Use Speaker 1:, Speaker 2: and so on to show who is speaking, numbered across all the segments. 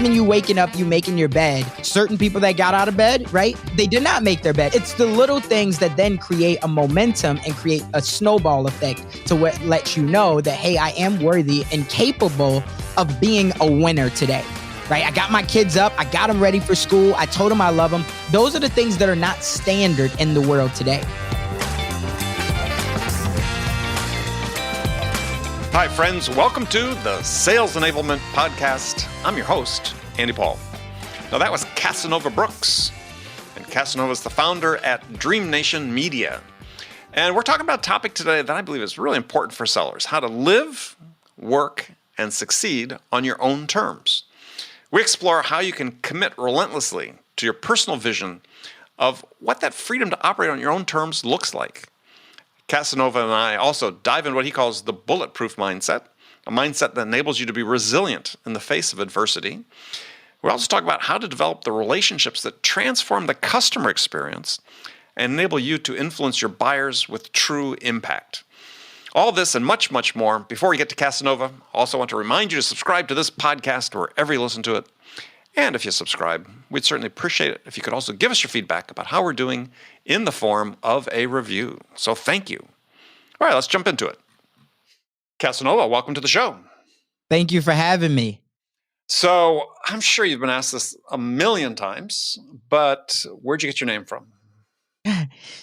Speaker 1: even you waking up, you making your bed. Certain people that got out of bed, right? They did not make their bed. It's the little things that then create a momentum and create a snowball effect to what lets you know that, hey, I am worthy and capable of being a winner today. Right? I got my kids up. I got them ready for school. I told them I love them. Those are the things that are not standard in the world today.
Speaker 2: Hi, friends. Welcome to the Sales Enablement Podcast. I'm your host, Andy Paul. Now, that was Casanova Brooks. And Casanova is the founder at DreamNation Media. And we're talking about a topic today that I believe is really important for sellers: how to live, work, and succeed on your own terms. We explore how you can commit relentlessly to your personal vision of what that freedom to operate on your own terms looks like. Casanova and I also dive into what he calls the Bulletproof Mindset, a mindset that enables you to be resilient in the face of adversity. We also talk about how to develop the relationships that transform the customer experience and enable you to influence your buyers with true impact. All this and much, much more. Before we get to Casanova, I also want to remind you to subscribe to this podcast wherever you listen to it. And if you subscribe, we'd certainly appreciate it if you could also give us your feedback about how we're doing in the form of a review. So thank you. All right, let's jump into it. Casanova, welcome to the show.
Speaker 1: Thank you for having me.
Speaker 2: So I'm sure you've been asked this a million times, but where'd you get your name from?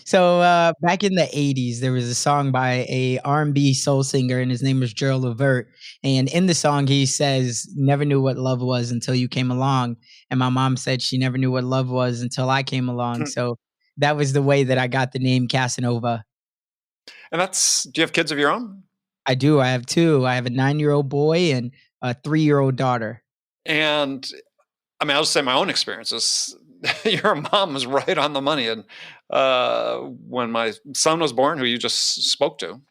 Speaker 1: So back in the 80s, there was a song by a R&B soul singer, and his name was Gerald Levert. And in the song, he says, "Never knew what love was until you came along." And my mom said she never knew what love was until I came along. So that was the way that I got the name Casanova.
Speaker 2: And do you have kids of your own?
Speaker 1: I do. I have two. I have a 9-year-old boy and a 3-year-old daughter.
Speaker 2: And I mean, I'll just say my own experiences. Your mom was right on the money. And when my son was born, who you just spoke to,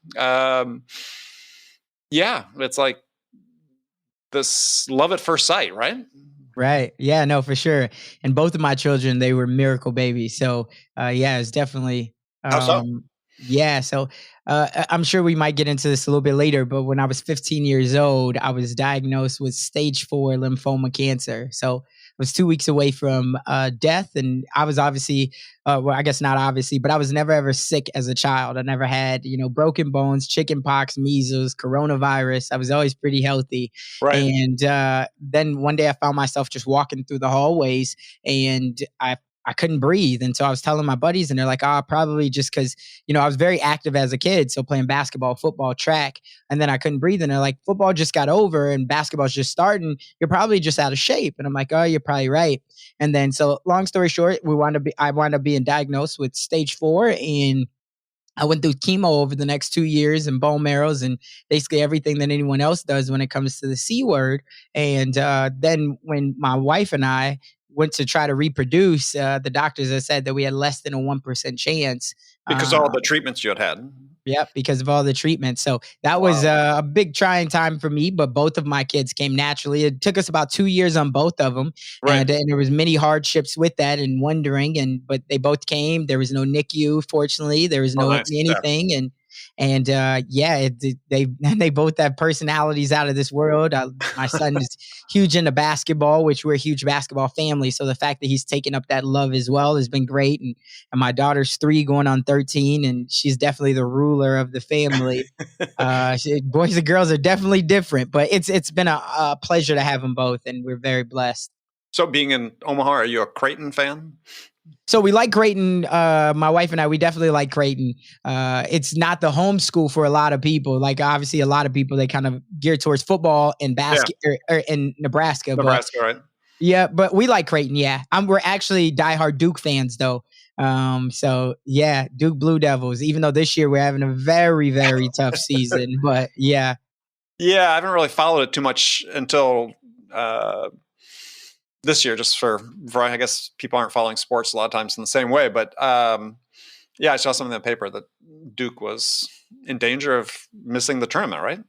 Speaker 2: it's like this love at first sight, right?
Speaker 1: Right. Yeah, no, for sure. And both of my children, they were miracle babies. So it's definitely.
Speaker 2: How so?
Speaker 1: Yeah. So I'm sure we might get into this a little bit later, but when I was 15 years old, I was diagnosed with stage 4 lymphoma cancer. So I was 2 weeks away from death. And I was obviously, I guess not obviously, but I was never ever sick as a child. I never had, broken bones, chicken pox, measles, coronavirus. I was always pretty healthy.
Speaker 2: Right.
Speaker 1: And then one day I found myself just walking through the hallways, and I couldn't breathe. And so I was telling my buddies, and they're like, probably just because, I was very active as a kid. So playing basketball, football, track, and then I couldn't breathe. And they're like, football just got over and basketball's just starting. You're probably just out of shape. And I'm like, oh, you're probably right. And then, so long story short, I wound up being diagnosed with stage 4, and I went through chemo over the next 2 years and bone marrows and basically everything that anyone else does when it comes to the C word. And then when my wife and I went to try to reproduce, the doctors had said that we had less than a 1% chance.
Speaker 2: Because of all the treatments you had had.
Speaker 1: Yep, because of all the treatments. So that was a big trying time for me, but both of my kids came naturally. It took us about 2 years on both of them.
Speaker 2: Right.
Speaker 1: And there was many hardships with that and wondering, but they both came. There was no NICU, fortunately. There was no anything. Yeah. They both have personalities out of this world. My son is huge into basketball, which we're a huge basketball family. So the fact that he's taken up that love as well has been great. And my daughter's 3 going on 13, and she's definitely the ruler of the family. Boys and girls are definitely different, but it's been a pleasure to have them both, and we're very blessed.
Speaker 2: So being in Omaha, are you a Creighton fan?
Speaker 1: So we like Creighton. My wife and I, we definitely like Creighton. It's not the home school for a lot of people. Like obviously a lot of people, they kind of gear towards football and basket or in Nebraska.
Speaker 2: Nebraska, right?
Speaker 1: Yeah, but we like Creighton. Yeah. We're actually diehard Duke fans though. Duke Blue Devils, even though this year we're having a very, very tough season, but yeah.
Speaker 2: Yeah. I haven't really followed it too much until, this year, just for I guess people aren't following sports a lot of times in the same way. But I saw something in the paper that Duke was in danger of missing the tournament, right?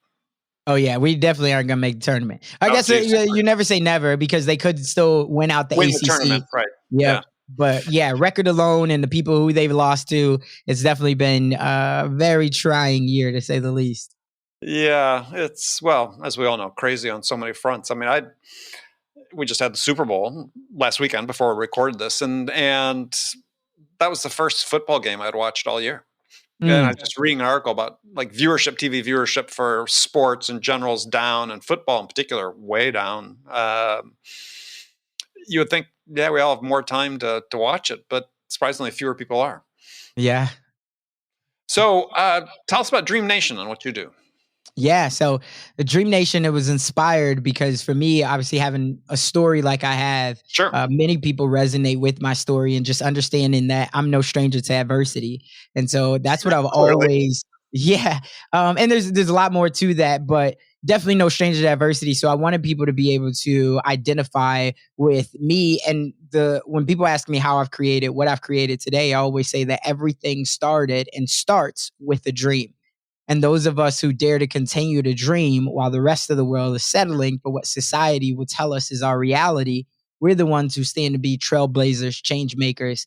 Speaker 1: Oh, yeah. We definitely aren't going to make the tournament. I guess you never say never, because they could still win out the ACC.
Speaker 2: The tournament, right.
Speaker 1: Yeah. But yeah, record alone and the people who they've lost to, it's definitely been a very trying year, to say the least.
Speaker 2: Yeah. It's, well, as we all know, crazy on so many fronts. I mean, we just had the Super Bowl last weekend before we recorded this, and that was the first football game I'd watched all year. And I was just reading an article about like viewership, TV viewership for sports in general is down, and football in particular way down. You would think, yeah, we all have more time to watch it, but surprisingly fewer people are.
Speaker 1: Yeah.
Speaker 2: So tell us about Dream Nation and what you do.
Speaker 1: Yeah. So the DreamNation, it was inspired because for me, obviously having a story like I have,
Speaker 2: Sure.
Speaker 1: many people resonate with my story and just understanding that I'm no stranger to adversity. And so that's what I've always, yeah. And there's a lot more to that, but definitely no stranger to adversity. So I wanted people to be able to identify with me. And when people ask me how I've created what I've created today, I always say that everything started and starts with a dream. And those of us who dare to continue to dream while the rest of the world is settling for what society will tell us is our reality, we're the ones who stand to be trailblazers, change makers.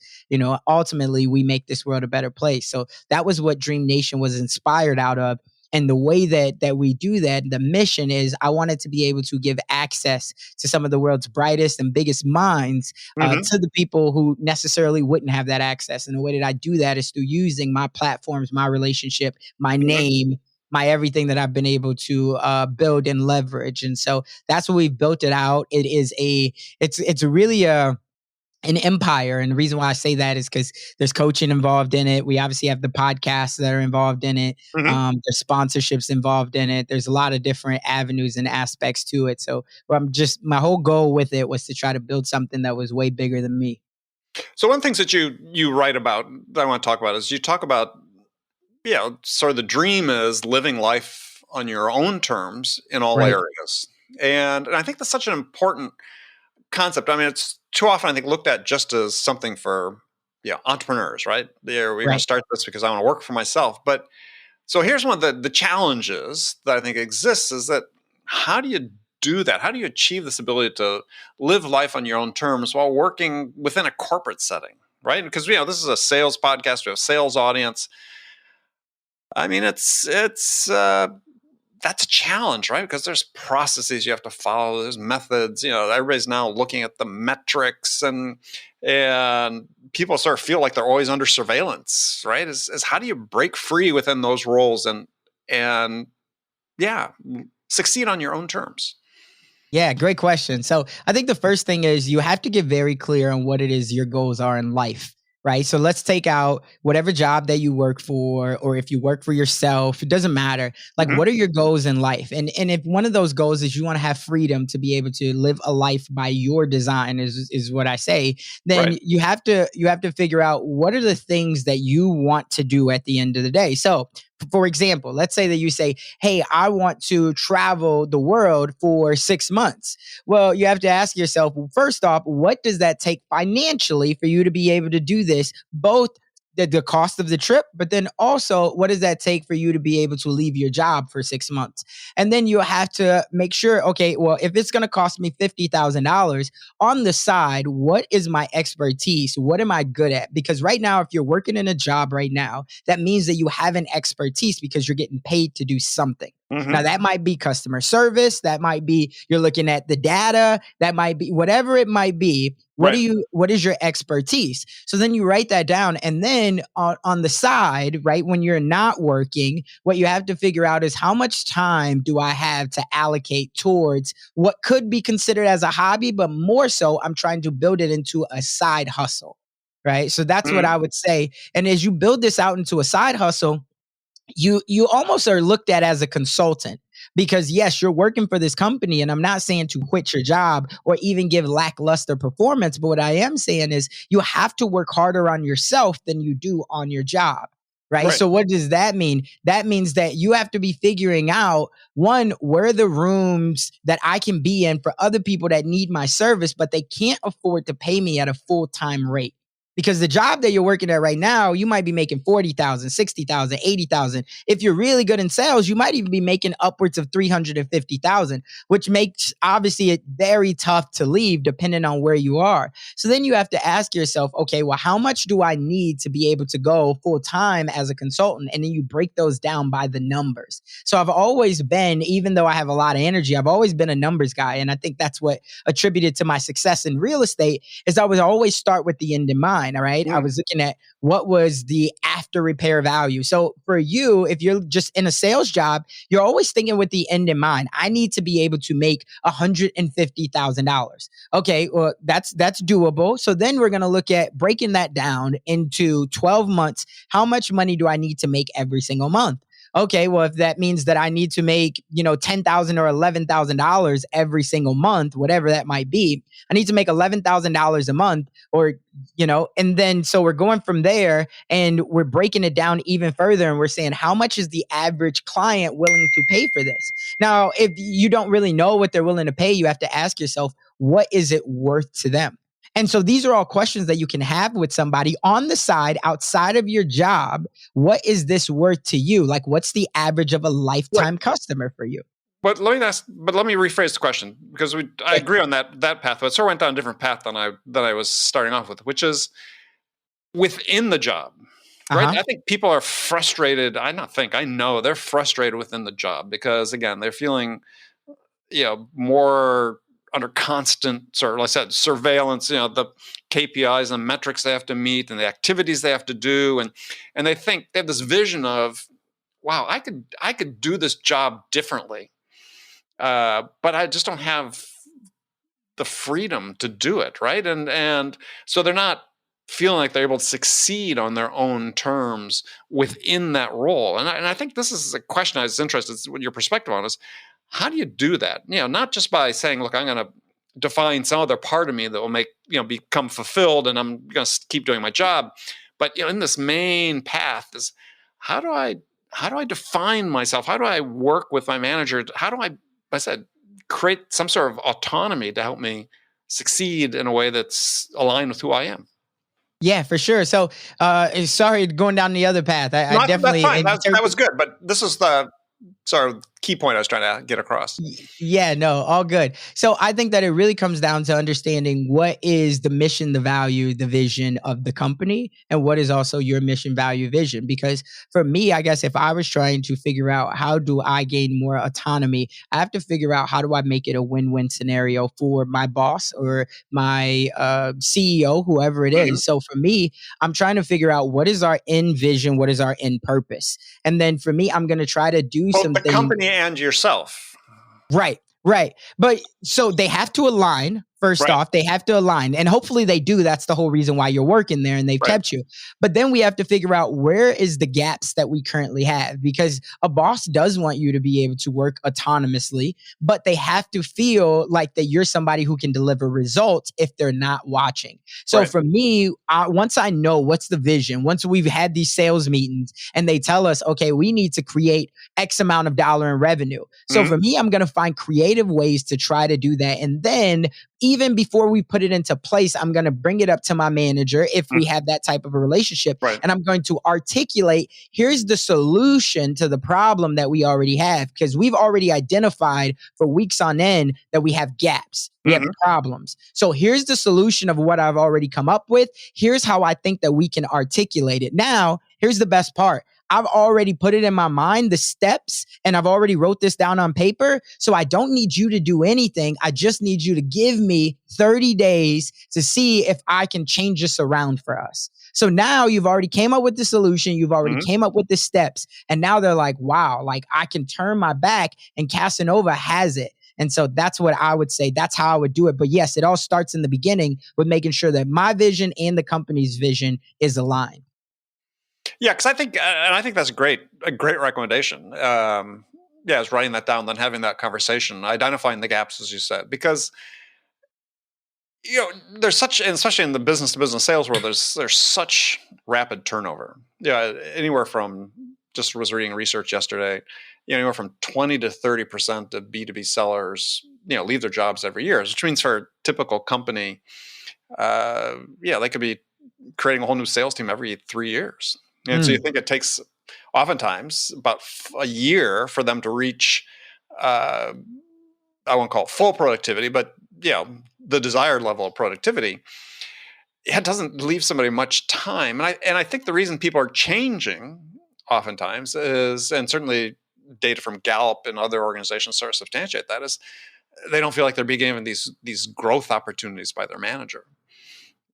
Speaker 1: Ultimately, we make this world a better place. So that was what Dream Nation was inspired out of. And the way that we do that, the mission is I wanted to be able to give access to some of the world's brightest and biggest minds to the people who necessarily wouldn't have that access. And the way that I do that is through using my platforms, my relationship, my name, my everything that I've been able to build and leverage. And so that's what we've built it out. It's really an empire. And the reason why I say that is because there's coaching involved in it. We obviously have the podcasts that are involved in it. There's sponsorships involved in it. There's a lot of different avenues and aspects to it. So my whole goal with it was to try to build something that was way bigger than me.
Speaker 2: So one of the things that you write about that I want to talk about is you talk about, sort of the dream is living life on your own terms in all areas. And I think that's such an important concept. I mean, it's too often, I think, looked at just as something for entrepreneurs, right? We're going to start this because I want to work for myself. But so here's one of the challenges that I think exists is that how do you do that? How do you achieve this ability to live life on your own terms while working within a corporate setting, right? Because this is a sales podcast, we have a sales audience. I mean, it's that's a challenge, right? Because there's processes you have to follow, there's methods. Everybody's now looking at the metrics, and people sort of feel like they're always under surveillance, right? Is how do you break free within those roles and succeed on your own terms?
Speaker 1: Yeah, great question. So I think the first thing is you have to get very clear on what it is your goals are in life. Right. So let's take out whatever job that you work for, or if you work for yourself, it doesn't matter. Like, what are your goals in life? And if one of those goals is you want to have freedom to be able to live a life by your design is what I say, then you have to figure out what are the things that you want to do at the end of the day. So for example, let's say that you say, hey, I want to travel the world for 6 months. Well, you have to ask yourself, well, first off, what does that take financially for you to be able to do this? Both the cost of the trip, but then also what does that take for you to be able to leave your job for 6 months? And then you'll have to make sure, okay, well, if it's going to cost me $50,000 on the side, what is my expertise? What am I good at? Because right now, if you're working in a job right now, that means that you have an expertise because you're getting paid to do something. Now, that might be customer service. That might be you're looking at the data. That might be whatever it might be. What is your expertise? So then you write that down. And then on the side, right, when you're not working, what you have to figure out is how much time do I have to allocate towards what could be considered as a hobby, but more so, I'm trying to build it into a side hustle, right? So that's what I would say. And as you build this out into a side hustle, you almost are looked at as a consultant because yes, you're working for this company, and I'm not saying to quit your job or even give lackluster performance, but what I am saying is you have to work harder on yourself than you do on your job. Right. So what does that mean? That means that you have to be figuring out, one, where are the rooms that I can be in for other people that need my service, but they can't afford to pay me at a full-time rate. Because the job that you're working at right now, you might be making 40,000, 60,000, 80,000. If you're really good in sales, you might even be making upwards of 350,000, which makes obviously it very tough to leave depending on where you are. So then you have to ask yourself, okay, well, how much do I need to be able to go full time as a consultant? And then you break those down by the numbers. So I've always been, even though I have a lot of energy, I've always been a numbers guy. And I think that's what attributed to my success in real estate is I would always start with the end in mind. All right. I was looking at what was the after repair value. So for you, if you're just in a sales job, you're always thinking with the end in mind. I need to be able to make $150,000. Okay. Well, that's doable. So then we're going to look at breaking that down into 12 months. How much money do I need to make every single month? Okay, well, if that means that I need to make, $10,000 or $11,000 every single month, whatever that might be, I need to make $11,000 a month and then so we're going from there and we're breaking it down even further. And we're saying, how much is the average client willing to pay for this? Now, if you don't really know what they're willing to pay, you have to ask yourself, what is it worth to them? And so these are all questions that you can have with somebody on the side, outside of your job. What is this worth to you? Like, what's the average of a lifetime customer for you?
Speaker 2: But let me rephrase the question, because I agree on that path, but it sort of went down a different path than I was starting off with, which is within the job, right? I think people are frustrated. I know they're frustrated within the job because, again, they're feeling, more under constant sort of, like I said, surveillance, the KPIs and metrics they have to meet and the activities they have to do. And they think they have this vision of, wow, I could do this job differently. But I just don't have the freedom to do it. Right. And so they're not feeling like they're able to succeed on their own terms within that role. And I think this is a question I was interested in what your perspective on is. How do you do that? Not just by saying, look, I'm going to define some other part of me that will make, become fulfilled and I'm going to keep doing my job. But, in this main path is how do I define myself? How do I work with my manager? How do I said, create some sort of autonomy to help me succeed in a way that's aligned with who I am?
Speaker 1: Yeah, for sure. So, sorry, going down the other path. I definitely.
Speaker 2: That's fine. That was good. But this is the sort of key point I was trying to get across.
Speaker 1: Yeah, no, all good. So I think that it really comes down to understanding what is the mission, the value, the vision of the company, and what is also your mission, value, vision. Because for me, I guess if I was trying to figure out how do I gain more autonomy, I have to figure out how do I make it a win-win scenario for my boss or my CEO, whoever it is. So for me, I'm trying to figure out what is our end vision, what is our end purpose. And then for me, I'm going to try to do
Speaker 2: both
Speaker 1: something.
Speaker 2: The company and yourself.
Speaker 1: Right. But so they have to align. First off, they have to align, and hopefully they do. That's the whole reason why you're working there and they've kept you. But then we have to figure out where is the gaps that we currently have, because a boss does want you to be able to work autonomously, but they have to feel like that you're somebody who can deliver results if they're not watching. So for me, once I know what's the vision, once we've had these sales meetings and they tell us, okay, we need to create X amount of dollar in revenue. So for me, I'm going to find creative ways to try to do that. And then even before we put it into place, I'm going to bring it up to my manager if we have that type of a relationship. And I'm going to articulate, here's the solution to the problem that we already have, because we've already identified for weeks on end that we have gaps. We have problems. So here's the solution of what I've already come up with. Here's how I think that we can articulate it. Now, here's the best part. I've already put it in my mind, the steps, and I've already wrote this down on paper. So I don't need you to do anything. I just need you to give me 30 days to see if I can change this around for us. So now you've already came up with the solution. You've already came up with the steps. And now they're like, wow, like I can turn my back and Casanova has it. And so that's what I would say. That's how I would do it. But yes, it all starts in the beginning with making sure that my vision and the company's vision is aligned.
Speaker 2: Yeah, because I think that's a great recommendation. Is writing that down, then having that conversation, identifying the gaps, as you said, because there's such, and especially in the business to business sales world, there's such rapid turnover. Anywhere from, just was reading research yesterday, anywhere from 20 to 30% of B2B sellers, leave their jobs every year, which means for a typical company, they could be creating a whole new sales team every 3 years. And so you think it takes oftentimes about a year for them to reach, I won't call it full productivity, but the desired level of productivity. It doesn't leave somebody much time. And I think the reason people are changing oftentimes is, and certainly data from Gallup and other organizations sort of substantiate that, is they don't feel like they're being given these growth opportunities by their manager.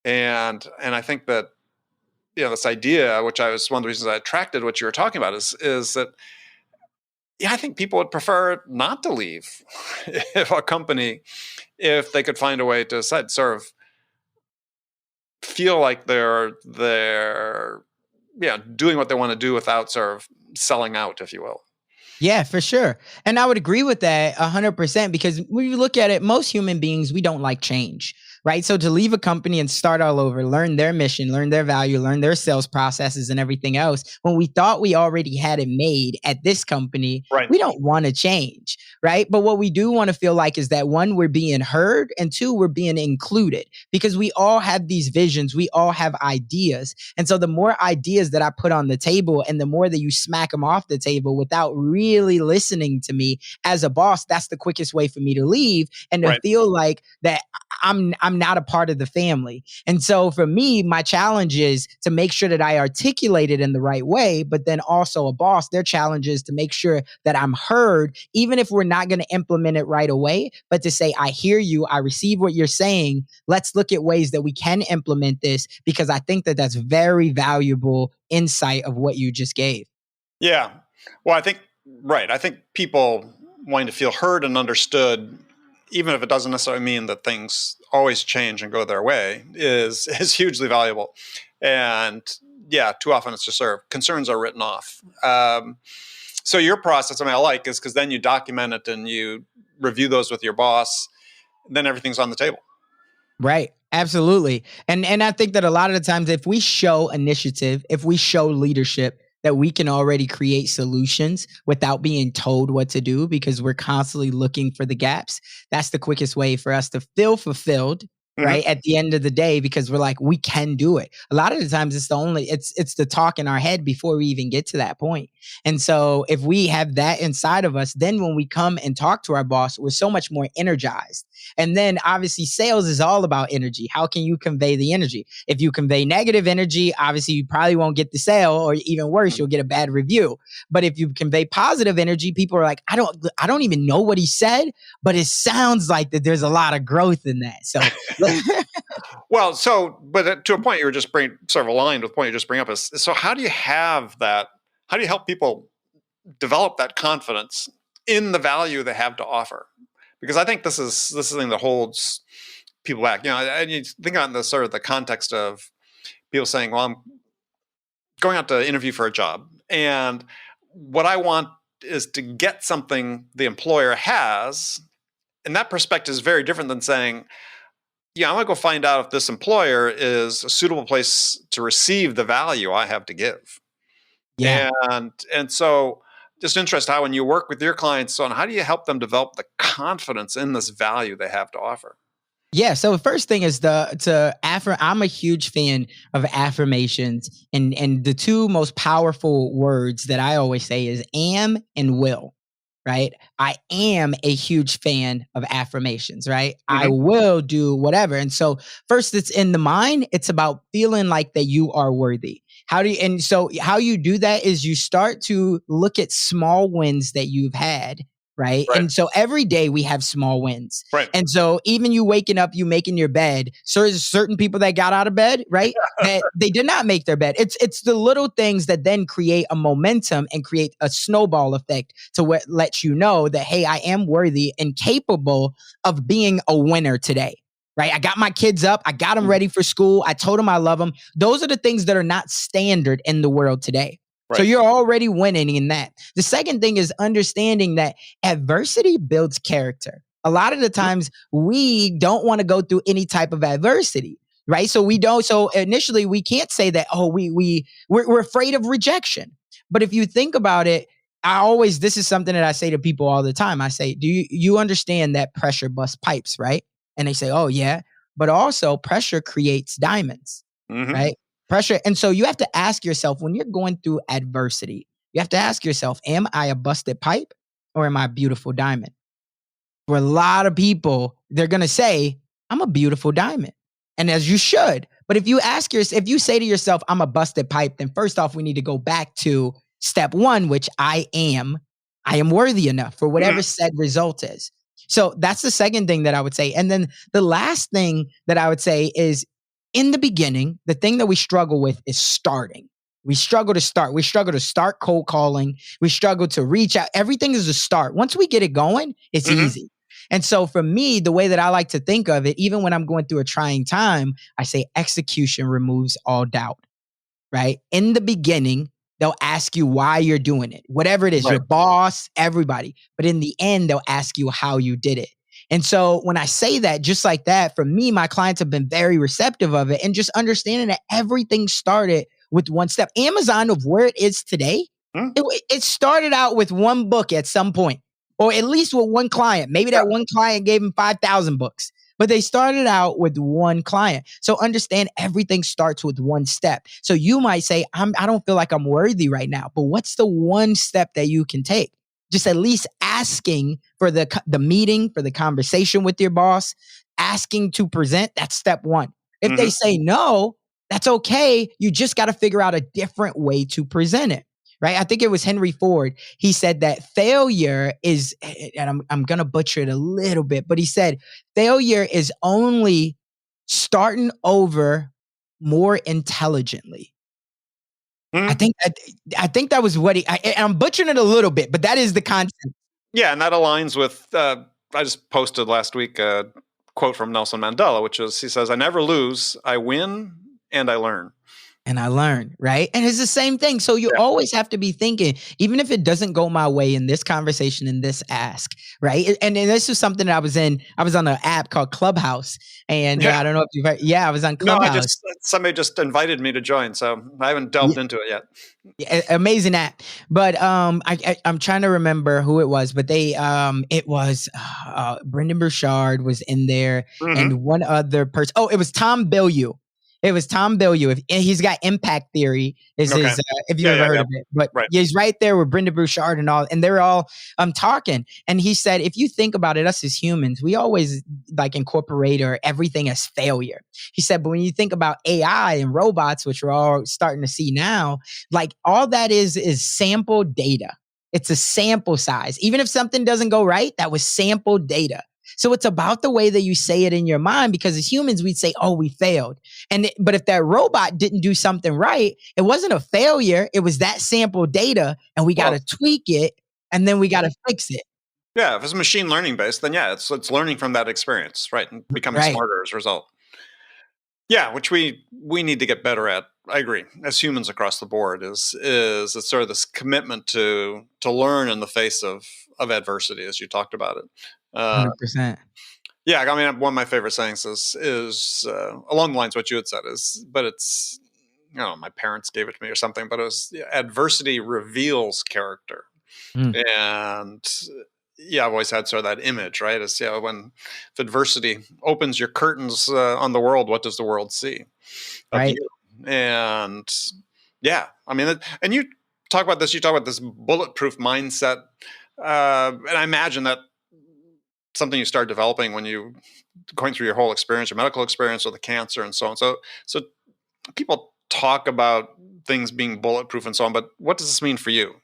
Speaker 2: And I think that this idea, which I was one of the reasons I attracted what you were talking about, is that I think people would prefer not to leave a company if they could find a way to sort of feel like they're doing what they want to do without sort of selling out, if you will.
Speaker 1: Yeah, for sure. And I would agree with that 100% because when you look at it, most human beings, we don't like change, right? So to leave a company and start all over, learn their mission, learn their value, learn their sales processes and everything else, when we thought we already had it made at this company,
Speaker 2: Right.
Speaker 1: we don't want to change, right? But what we do want to feel like is that one, we're being heard, and two, we're being included because we all have these visions, we all have ideas. And so the more ideas that I put on the table and the more that you smack them off the table without really listening to me as a boss, that's the quickest way for me to leave and to feel like that I'm not a part of the family. And so for me, my challenge is to make sure that I articulate it in the right way, but then also a boss, their challenge is to make sure that I'm heard, even if we're not going to implement it right away, but to say, I hear you, I receive what you're saying. Let's look at ways that we can implement this because I think that that's very valuable insight of what you just gave.
Speaker 2: Yeah. Well, I think people wanting to feel heard and understood, even if it doesn't necessarily mean that things always change and go their way, is hugely valuable. And too often it's just sort of concerns are written off. So your process, I like, is because then you document it and you review those with your boss, then everything's on the table.
Speaker 1: Right. Absolutely. And I think that a lot of the times if we show initiative, if we show leadership, that we can already create solutions without being told what to do because we're constantly looking for the gaps. That's the quickest way for us to feel fulfilled, right? At the end of the day, because we're like, we can do it. A lot of the times it's the talk in our head before we even get to that point. And so if we have that inside of us, then when we come and talk to our boss, we're so much more energized. And then obviously sales is all about energy. How can you convey the energy? If you convey negative energy, obviously you probably won't get the sale, or even worse, you'll get a bad review. But if you convey positive energy, people are like, I don't even know what he said, but it sounds like that there's a lot of growth in that. So
Speaker 2: well, but to a point you were just sort of aligned with the point you just bring up is, so how do you have that? How do you help people develop that confidence in the value they have to offer? Because I think this is the thing that holds people back. And you think on the sort of the context of people saying, well, I'm going out to interview for a job, and what I want is to get something the employer has. And that perspective is very different than saying, I'm going to go find out if this employer is a suitable place to receive the value I have to give.
Speaker 1: Yeah.
Speaker 2: And so just interested how when you work with your clients on how do you help them develop the confidence in this value they have to offer?
Speaker 1: Yeah. So the first thing is I'm a huge fan of affirmations, and the two most powerful words that I always say is am and will. Right? I am a huge fan of affirmations, right? I will do whatever. And so first it's in the mind, it's about feeling like that you are worthy. How you do that is you start to look at small wins that you've had. Right. And so every day we have small wins.
Speaker 2: Right.
Speaker 1: And so even you waking up, you making your bed. So there's certain people that got out of bed, right? That they did not make their bed. It's the little things that then create a momentum and create a snowball effect to what lets you know that, hey, I am worthy and capable of being a winner today. Right. I got my kids up. I got them ready for school. I told them I love them. Those are the things that are not standard in the world today. Right. So you're already winning in that. The second thing is understanding that adversity builds character. A lot of the times we don't want to go through any type of adversity, right? So we don't. So initially we can't say that, we're afraid of rejection. But if you think about it, this is something that I say to people all the time. I say, do you understand that pressure busts pipes, right? And they say, oh yeah, but also pressure creates diamonds. right? Pressure. And so you have to ask yourself when you're going through adversity, you have to ask yourself, am I a busted pipe or am I a beautiful diamond? For a lot of people, they're going to say, I'm a beautiful diamond. And as you should. But if you ask yourself, if you say to yourself, I'm a busted pipe, then first off, we need to go back to step one, which I am worthy enough for whatever said result is. So that's the second thing that I would say. And then the last thing that I would say is in the beginning, the thing that we struggle with is starting. We struggle to start. We struggle to start cold calling. We struggle to reach out. Everything is a start. Once we get it going, it's easy. And so for me, the way that I like to think of it, even when I'm going through a trying time, I say execution removes all doubt, right? In the beginning, they'll ask you why you're doing it, whatever it is, your boss, everybody. But in the end, they'll ask you how you did it. And so when I say that, just like that, for me, my clients have been very receptive of it and just understanding that everything started with one step. Amazon of where it is today, it started out with one book at some point, or at least with one client. Maybe that one client gave him 5,000 books, but they started out with one client. So understand everything starts with one step. So you might say, I don't feel like I'm worthy right now, but what's the one step that you can take? Just at least asking for the meeting, for the conversation with your boss, asking to present, that's step one. If they say no, that's okay. You just got to figure out a different way to present it, right? I think it was Henry Ford. He said that failure is, and I'm going to butcher it a little bit, but he said failure is only starting over more intelligently. I think that was what I'm butchering it a little bit, but that is the concept.
Speaker 2: Yeah, and that aligns with, I just posted last week a quote from Nelson Mandela, which is, he says, I never lose, I win, and I learn.
Speaker 1: And I learn, right? And it's the same thing. So you always have to be thinking, even if it doesn't go my way in this conversation, in this ask, right? And this was something that I was on an app called Clubhouse. And I don't know if you've heard, I was on Clubhouse.
Speaker 2: No, somebody just invited me to join, so I haven't delved into it yet.
Speaker 1: Amazing app. But I'm trying to remember who it was, but it was Brendan Burchard was in there and one other person. Oh, it was Tom Bilyeu. It was Tom Bilyeu. He's got Impact Theory. Is his, if you've ever heard of it. But he's right there with Brendan Burchard and all, and they're all talking. And he said, if you think about it, us as humans, we always like incorporate or everything as failure. He said, but when you think about AI and robots, which we're all starting to see now, like all that is sample data. It's a sample size. Even if something doesn't go right, that was sample data. So it's about the way that you say it in your mind, because as humans, we'd say, oh, we failed. But if that robot didn't do something right, it wasn't a failure. It was that sample data, and we got to tweak it, and then we got to fix it.
Speaker 2: Yeah, if it's machine learning based, then it's learning from that experience, right? And becoming smarter as a result. Yeah, which we need to get better at. I agree. As humans across the board, is it's sort of this commitment to learn in the face of adversity, as you talked about it.
Speaker 1: 100%.
Speaker 2: Yeah, I mean, one of my favorite sayings is along the lines of what you had said but it's, my parents gave it to me or something, but it was adversity reveals character. And I've always had sort of that image, right? Is if adversity opens your curtains on the world, what does the world see?
Speaker 1: Right.
Speaker 2: And I mean, and you talk about this bulletproof mindset. And I imagine that something you start developing when you going through your whole experience, your medical experience with the cancer and so on. So people talk about things being bulletproof and so on, but what does this mean for you?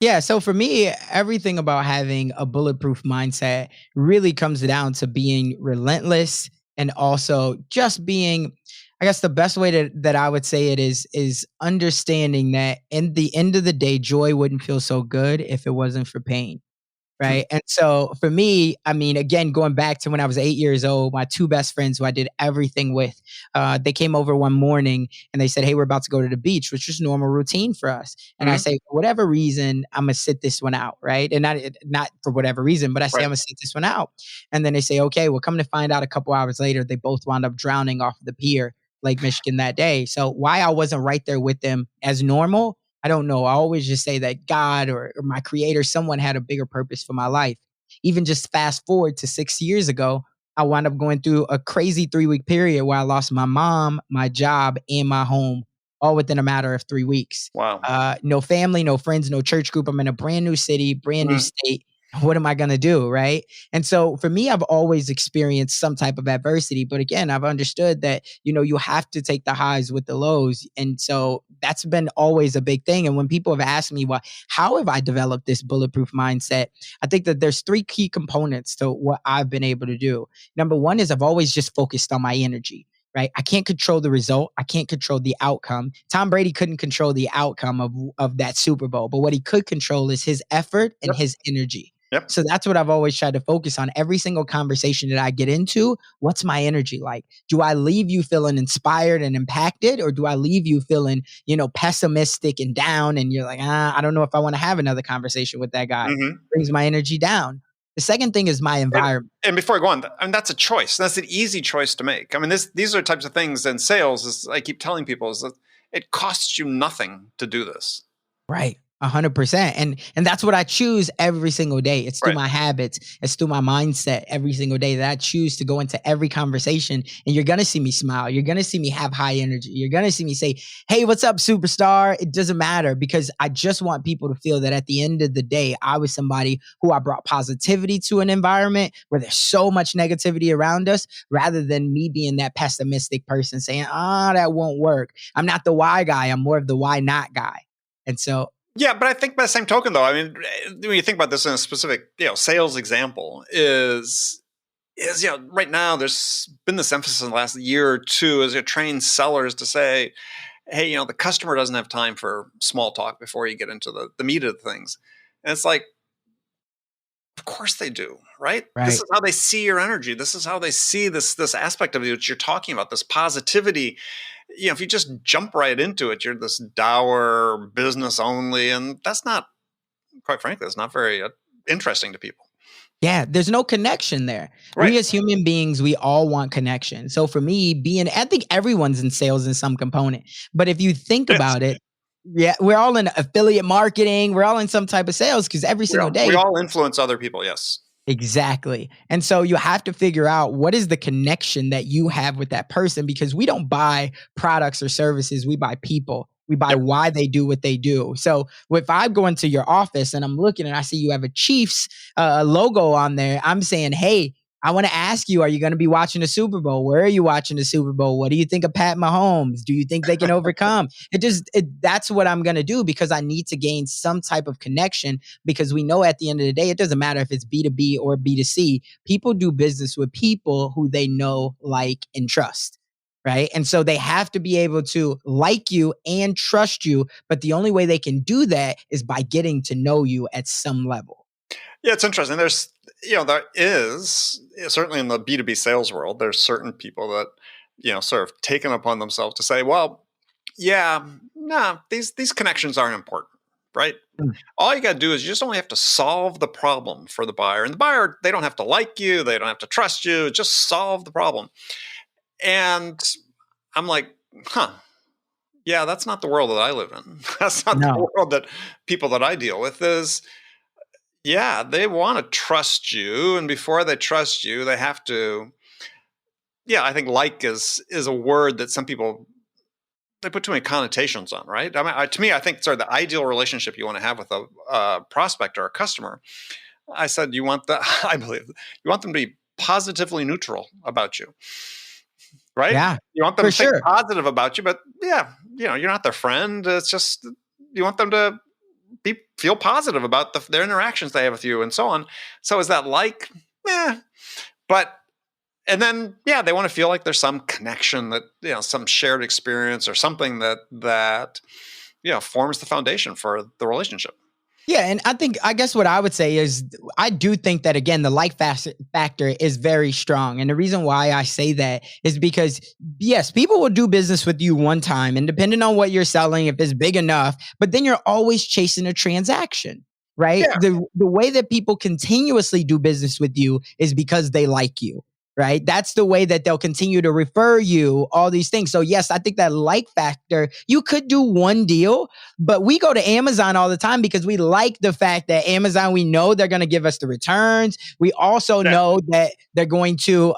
Speaker 1: Yeah. So for me, everything about having a bulletproof mindset really comes down to being relentless and also just being, I guess the best way that I would say it is understanding that in the end of the day, joy wouldn't feel so good if it wasn't for pain. Right. And so for me, I mean, again, going back to when I was 8 years old, my two best friends who I did everything with, they came over one morning and they said, hey, we're about to go to the beach, which was normal routine for us. And I say, for whatever reason, I'm going to sit this one out. Right. And not for whatever reason, but I say, I'm going to sit this one out. And then they say, okay, well, come to find out a couple hours later, they both wound up drowning off the pier, Lake Michigan that day. So why I wasn't right there with them as normal, I don't know. I always just say that God or my creator, someone had a bigger purpose for my life. Even just fast forward to 6 years ago, I wound up going through a crazy 3-week period where I lost my mom, my job, and my home all within a matter of 3 weeks.
Speaker 2: Wow.
Speaker 1: No family, no friends, no church group. I'm in a brand new city, brand new
Speaker 2: Mm.
Speaker 1: state. What am I going to do? Right. And so for me, I've always experienced some type of adversity. But again, I've understood that, you have to take the highs with the lows. And so that's been always a big thing. And when people have asked me, well, how have I developed this bulletproof mindset? I think that there's 3 key components to what I've been able to do. Number one is I've always just focused on my energy. Right. I can't control the result. I can't control the outcome. Tom Brady couldn't control the outcome of that Super Bowl, but what he could control is his effort and
Speaker 2: Yep.
Speaker 1: his energy.
Speaker 2: Yep.
Speaker 1: So that's what I've always tried to focus on. Every single conversation that I get into, what's my energy like? Do I leave you feeling inspired and impacted, or do I leave you feeling, pessimistic and down? And you're like, I don't know if I want to have another conversation with that guy.
Speaker 2: Mm-hmm.
Speaker 1: Brings my energy down. The second thing is my environment.
Speaker 2: And before I go on, I mean, that's a choice. That's an easy choice to make. I mean, these are types of things in sales, as I keep telling people, is that it costs you nothing to do this.
Speaker 1: Right. 100%. And that's what I choose every single day. It's through
Speaker 2: Right.
Speaker 1: my habits. It's through my mindset every single day that I choose to go into every conversation. And you're going to see me smile. You're going to see me have high energy. You're going to see me say, hey, what's up, superstar? It doesn't matter, because I just want people to feel that at the end of the day, I was somebody who I brought positivity to an environment where there's so much negativity around us, rather than me being that pessimistic person saying, that won't work. I'm not the why guy. I'm more of the why not guy. And so,
Speaker 2: yeah, but I think by the same token, though, I mean, when you think about this in a specific, sales example, is right now there's been this emphasis in the last year or two as you train sellers to say, hey, the customer doesn't have time for small talk before you get into the meat of the things. And it's like, of course they do, right? This is how they see your energy. This is how they see this aspect of you that you're talking about, this positivity. If you just jump right into it, you're this dour business only, and that's not, quite frankly, that's not very interesting to people.
Speaker 1: yeah, there's no connection there.
Speaker 2: Right.
Speaker 1: We as human beings, we all want connection. So for me, I think everyone's in sales in some component. But if you think about it, yeah, we're all in affiliate marketing. We're all in some type of sales, because every single day.
Speaker 2: We all influence other people, yes.
Speaker 1: Exactly. And so you have to figure out what is the connection that you have with that person, because we don't buy products or services. We buy people. We buy why they do what they do. So if I go into your office and I'm looking and I see you have a Chiefs logo on there, I'm saying, hey, I want to ask you, are you going to be watching the Super Bowl? Where are you watching the Super Bowl? What do you think of Pat Mahomes? Do you think they can overcome? That's what I'm going to do, because I need to gain some type of connection, because we know at the end of the day, it doesn't matter if it's B2B or B2C. People do business with people who they know, like, and trust. Right. And so they have to be able to like you and trust you. But the only way they can do that is by getting to know you at some level.
Speaker 2: Yeah, it's interesting. There is, certainly in the B2B sales world, there's certain people that, sort of taken upon themselves to say, well, yeah, no, these connections aren't important, right? Mm. All you got to do is you just only have to solve the problem for the buyer. And the buyer, they don't have to like you. They don't have to trust you. Just solve the problem. And I'm like, yeah, that's not the world that I live in. That's not the world that people that I deal with is. Yeah, they want to trust you, and before they trust you, they have to. Yeah, I think like is a word that some people they put too many connotations on, right? I mean, to me, I think the ideal relationship you want to have with a prospect or a customer. I said I believe you want them to be positively neutral about you, right?
Speaker 1: Yeah,
Speaker 2: you want them to think positive about you, but yeah, you're not their friend. It's just you want them to feel positive about their interactions they have with you and so on. So is that like, and then, they want to feel like there's some connection that, some shared experience or something that forms the foundation for the relationship.
Speaker 1: Yeah. And I guess what I would say is I do think that, again, the like factor is very strong. And the reason why I say that is because, yes, people will do business with you one time, and depending on what you're selling, if it's big enough, but then you're always chasing a transaction, right? Yeah. The way that people continuously do business with you is because they like you. right? That's the way that they'll continue to refer you, all these things. So yes, I think that like factor, you could do one deal, but we go to Amazon all the time because we like the fact that Amazon, we know they're going to give us the returns. We also know that they're going to,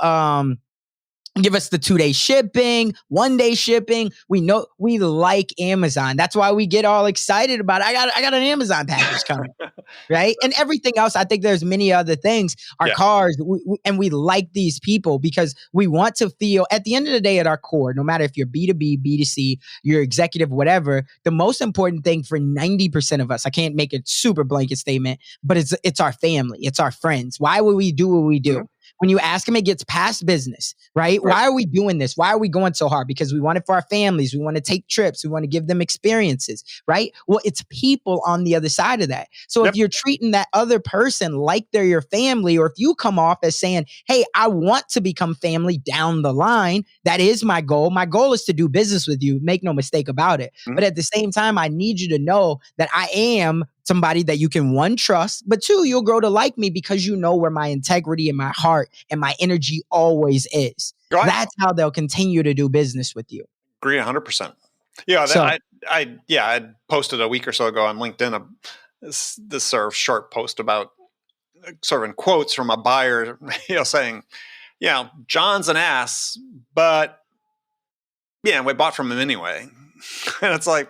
Speaker 1: give us the 2-day shipping, 1-day shipping. We know we like Amazon. That's why we get all excited about it. I got an Amazon package coming. Right. And everything else, I think there's many other things, our cars, and we like these people because we want to feel at the end of the day at our core, no matter if you're B2B, B2C, you're executive, whatever, the most important thing for 90% of us, I can't make a super blanket statement, but it's our family. It's our friends. Why would we do what we do? When you ask them, it gets past business, right? Why are we doing this? Why are we going so hard? Because we want it for our families. We want to take trips. We want to give them experiences, right? Well, it's people on the other side of that. So if you're treating that other person like they're your family, or if you come off as saying, hey, I want to become family down the line, that is my goal. My goal is to do business with you. Make no mistake about it. But at the same time, I need you to know that I am somebody that you can, one, trust, but two, you'll grow to like me because you know where my integrity and my heart and my energy always is. Right. That's how they'll continue to do business with you.
Speaker 2: Agree 100%. Yeah, so, I posted a week or so ago on LinkedIn this sort of short post about sort of in quotes from a buyer, saying, John's an ass, but we bought from him anyway. And it's like,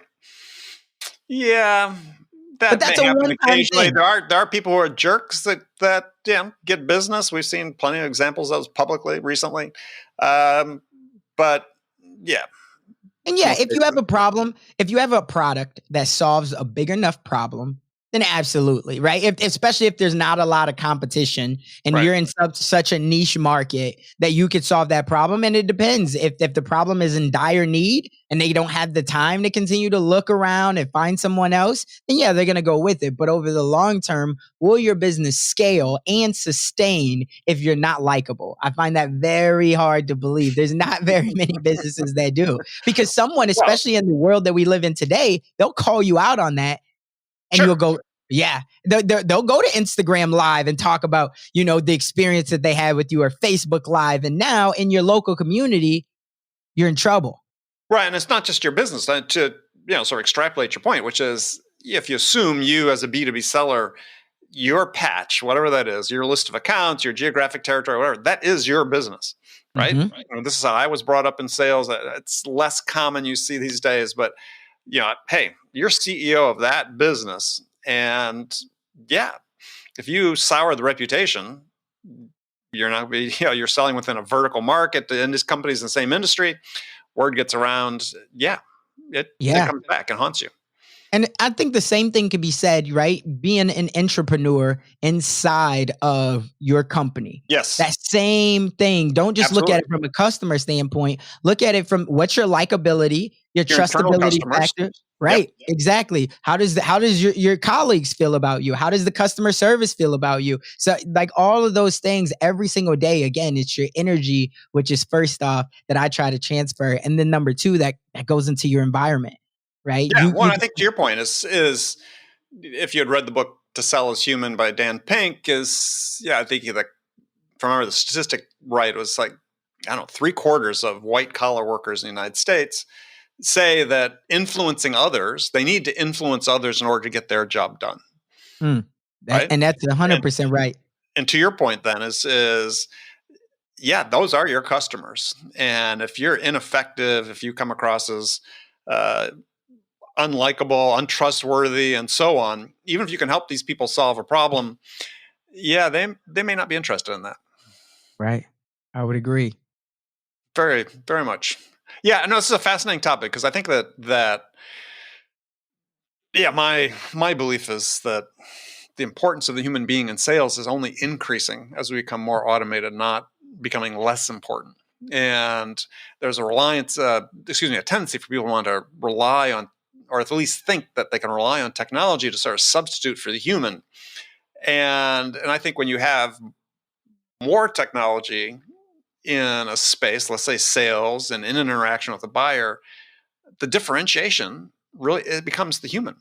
Speaker 2: that
Speaker 1: that's
Speaker 2: may happen occasionally. There are people who are jerks that get business. We've seen plenty of examples of those publicly recently. But yeah.
Speaker 1: And if you have a problem, if you have a product that solves a big enough problem, then absolutely, right? Especially if there's not a lot of competition and you're in such a niche market that you could solve that problem. And it depends. If the problem is in dire need and they don't have the time to continue to look around and find someone else, then they're going to go with it. But over the long term, will your business scale and sustain if you're not likable? I find that very hard to believe. There's not very many businesses that do, because someone, especially in the world that we live in today, they'll call you out on that. And you'll go, they'll go to Instagram Live and talk about, the experience that they had with you, or Facebook Live. And now in your local community, you're in trouble.
Speaker 2: Right. And it's not just your business. To sort of extrapolate your point, which is, if you assume you as a B2B seller, your patch, whatever that is, your list of accounts, your geographic territory, whatever, that is your business. Right. Mm-hmm. This is how I was brought up in sales. It's less common you see these days, but hey, you're CEO of that business. And if you sour the reputation, you're not, you're selling within a vertical market, and this company's in the same industry, word gets around. It comes back and haunts you.
Speaker 1: And I think the same thing can be said, right? Being an entrepreneur inside of your company.
Speaker 2: Yes.
Speaker 1: That same thing. Don't just look at it from a customer standpoint. Look at it from what's your likability, your trustability factor. Right. Yep. Exactly. How does your colleagues feel about you? How does the customer service feel about you? So like all of those things every single day, again, it's your energy, which is first off that I try to transfer. And then number two, that goes into your environment. Right.
Speaker 2: Yeah. I think to your point is if you had read the book To Sell is Human by Dan Pink, I think if I remember the statistic right, it was like, 3/4 of white collar workers in the United States say that influencing others, they need to influence others in order to get their job done.
Speaker 1: Right? And that's 100% right.
Speaker 2: And to your point then is those are your customers. And if you're ineffective, if you come across as unlikable, untrustworthy, and so on, even if you can help these people solve a problem, they may not be interested in that.
Speaker 1: Right. I would agree.
Speaker 2: Very, very much. Yeah, I know this is a fascinating topic because I think that my belief is that the importance of the human being in sales is only increasing as we become more automated, not becoming less important. And there's a tendency for people to want to rely on, or at least think that they can rely on technology to sort of substitute for the human. And I think when you have more technology in a space, let's say sales, and in an interaction with a buyer, the differentiation really, it becomes the human.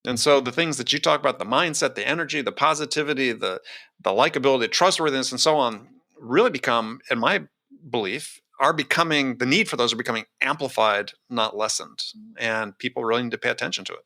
Speaker 2: And so the things that you talk about, the mindset, the energy, the positivity, the likability, trustworthiness, and so on, really become, in my belief, the need for those are becoming amplified, not lessened. And people really need to pay attention to it.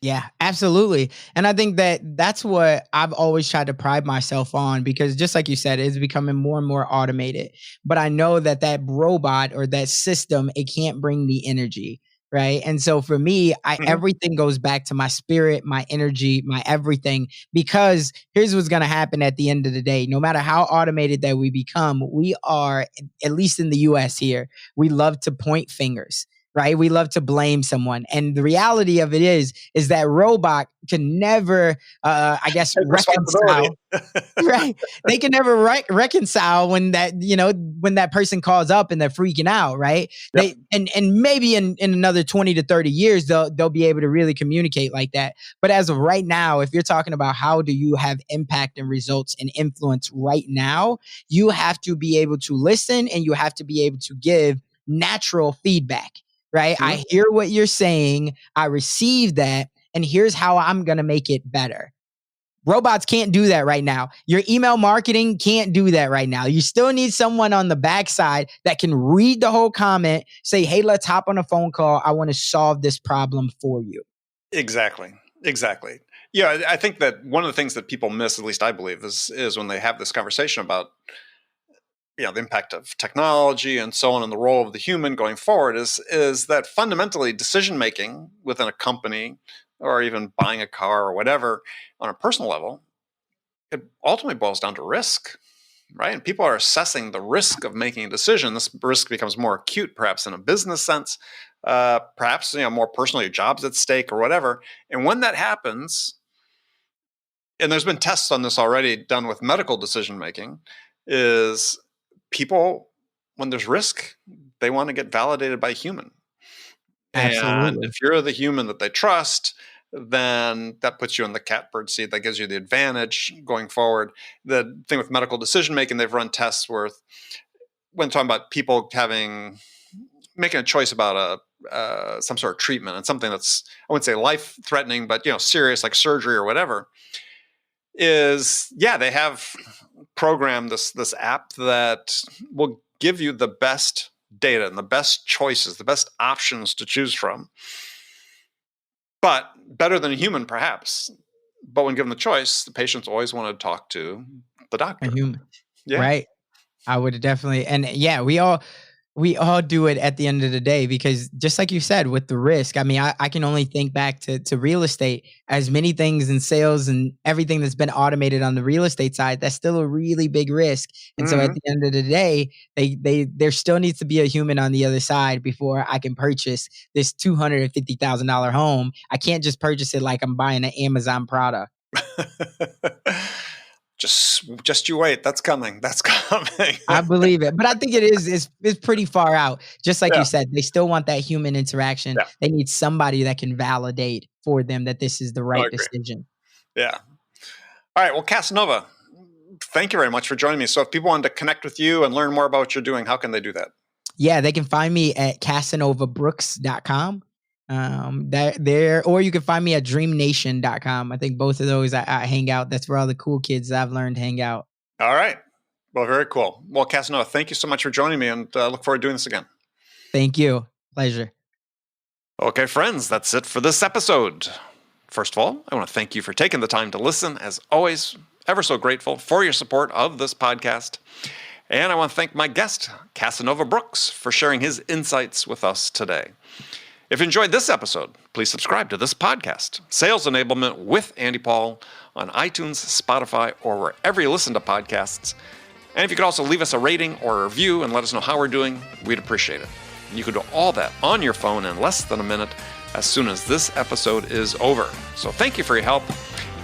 Speaker 1: Yeah, absolutely. And I think that that's what I've always tried to pride myself on, because just like you said, it's becoming more and more automated. But I know that that robot or that system, it can't bring the energy. Right. And so for me,
Speaker 2: Mhm.
Speaker 1: everything goes back to my spirit, my energy, my everything, because here's what's going to happen at the end of the day. No matter how automated that we become, we are, at least in the US here, we love to point fingers. Right. We love to blame someone. And the reality of it is that robot can never, I guess,
Speaker 2: Take responsibility.
Speaker 1: reconcile. Right. They can never reconcile when when that person calls up and they're freaking out. Right.
Speaker 2: Yep.
Speaker 1: And maybe in another 20 to 30 years, they'll be able to really communicate like that. But as of right now, if you're talking about how do you have impact and results and influence right now, you have to be able to listen and you have to be able to give natural feedback. Right.
Speaker 2: Mhm.
Speaker 1: I hear what you're saying. I receive that. And here's how I'm going to make it better. Robots can't do that right now. Your email marketing can't do that right now. You still need someone on the backside that can read the whole comment, say, hey, let's hop on a phone call. I want to solve this problem for you.
Speaker 2: Exactly. Yeah, I think that one of the things that people miss, at least I believe, is when they have this conversation about the impact of technology and so on, and the role of the human going forward, is that fundamentally decision making within a company or even buying a car or whatever on a personal level, it ultimately boils down to risk, right? And people are assessing the risk of making a decision. This risk becomes more acute, perhaps in a business sense, perhaps more personally, your job's at stake or whatever. And when that happens, and there's been tests on this already done with medical decision making, is people, when there's risk, they want to get validated by a human. And
Speaker 1: Absolutely.
Speaker 2: if you're the human that they trust, then that puts you in the catbird seat. That gives you the advantage going forward. The thing with medical decision making, they've run tests when talking about people making a choice about some sort of treatment and something that's, I wouldn't say life threatening, but serious, like surgery or whatever. They have programmed this app that will give you the best data and the best choices, the best options to choose from. But better than a human, perhaps. But when given the choice, the patients always want to talk to the doctor.
Speaker 1: A human.
Speaker 2: Yeah.
Speaker 1: Right. I would definitely. And yeah, we all do it at the end of the day, because just like you said, with the risk, I mean, I can only think back to real estate. As many things in sales and everything that's been automated on the real estate side, that's still a really big risk. And so at the end of the day, there still needs to be a human on the other side before I can purchase this $250,000 home. I can't just purchase it like I'm buying an Amazon product.
Speaker 2: Just you wait. That's coming.
Speaker 1: I believe it, but I think it's pretty far out. Just like
Speaker 2: Yeah.
Speaker 1: you said, they still want that human interaction.
Speaker 2: Yeah.
Speaker 1: They need somebody that can validate for them that this is the
Speaker 2: I
Speaker 1: right
Speaker 2: agree.
Speaker 1: decision.
Speaker 2: Yeah. All right. Well, Casanova, thank you very much for joining me. So if people wanted to connect with you and learn more about what you're doing, how can they do that?
Speaker 1: Yeah, they can find me at CasanovaBrooks.com. Or you can find me at DreamNation.com. I think both of those I hang out. That's where all the cool kids that I've learned hang out.
Speaker 2: All right. Well, very cool. Well, Casanova, thank you so much for joining me, and look forward to doing this again.
Speaker 1: Thank you. Pleasure.
Speaker 2: Okay, friends, that's it for this episode. First of all, I want to thank you for taking the time to listen. As always, ever so grateful for your support of this podcast. And I want to thank my guest, Casanova Brooks, for sharing his insights with us today. If you enjoyed this episode, please subscribe to this podcast, Sales Enablement with Andy Paul, on iTunes, Spotify, or wherever you listen to podcasts. And if you could also leave us a rating or a review and let us know how we're doing, we'd appreciate it. And you can do all that on your phone in less than a minute as soon as this episode is over. So thank you for your help.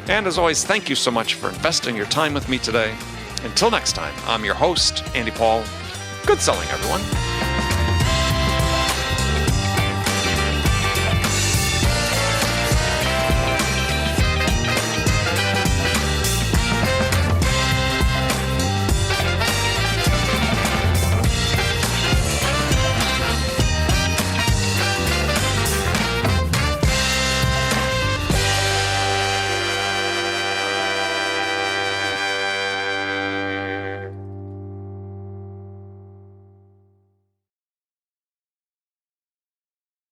Speaker 2: And as always, thank you so much for investing your time with me today. Until next time, I'm your host, Andy Paul. Good selling, everyone.